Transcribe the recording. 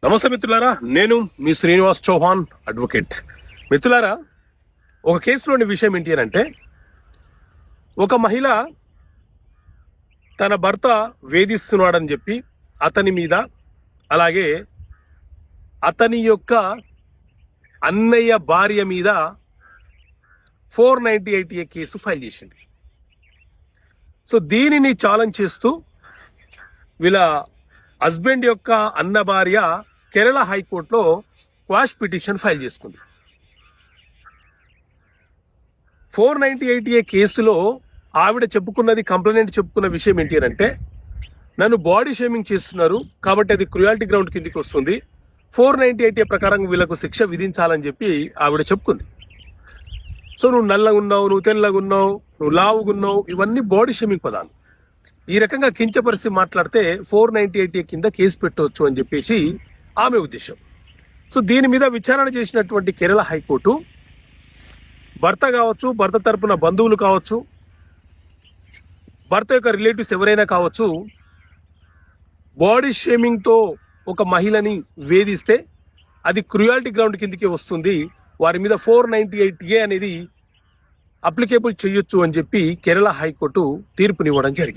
నమస్తే మిత్రులారా, నేను మీ శ్రీనివాస్ చౌహాన్ అడ్వకేట్. మిత్రులారా, ఒక కేసులోని విషయం ఏంటి అని అంటే, ఒక మహిళ తన భర్త వేధిస్తున్నాడని చెప్పి అతని మీద, అలాగే అతని యొక్క అన్నయ్య భార్య మీద 498A కేసు ఫైల్ చేసింది. సో దీనిని ఛాలెంజ్ చేస్తూ వీళ్ళ హస్బెండ్ యొక్క అన్న భార్య కేరళ హైకోర్టులో క్వాష్ పిటిషన్ ఫైల్ చేసుకుంది. 498A కేసులో ఆవిడ చెప్పుకున్నది, కంప్లైంట్ చెప్పుకున్న విషయం ఏంటి అంటే, నన్ను బాడీ షేమింగ్ చేస్తున్నారు కాబట్టి అది క్రుయాలిటీ గ్రౌండ్ కిందికి వస్తుంది, 498A ప్రకారం వీళ్ళకు శిక్ష విధించాలని చెప్పి ఆవిడ చెప్పుకుంది. సో నువ్వు నల్లగా ఉన్నావు, నువ్వు తెల్లగా ఉన్నావు, నువ్వు లావుగున్నావు, ఇవన్నీ బాడీ షేమింగ్ పదాలు. ఈ రకంగా కించపరిచి మాట్లాడితే 498A కింద కేసు పెట్టవచ్చు అని చెప్పేసి ఆమె ఉద్దేశం. సో దీని మీద విచారణ చేసినటువంటి కేరళ హైకోర్టు భర్త కావచ్చు, భర్త తరపున బంధువులు కావచ్చు, భర్త యొక్క రిలేటివ్స్ ఎవరైనా కావచ్చు, బాడీ షేమింగ్తో ఒక మహిళని వేధిస్తే అది క్రుయాలిటీ గ్రౌండ్ కిందకి వస్తుంది, వారి మీద 498A అనేది అప్లికేబుల్ చేయొచ్చు అని చెప్పి కేరళ హైకోర్టు తీర్పునివ్వడం జరిగింది.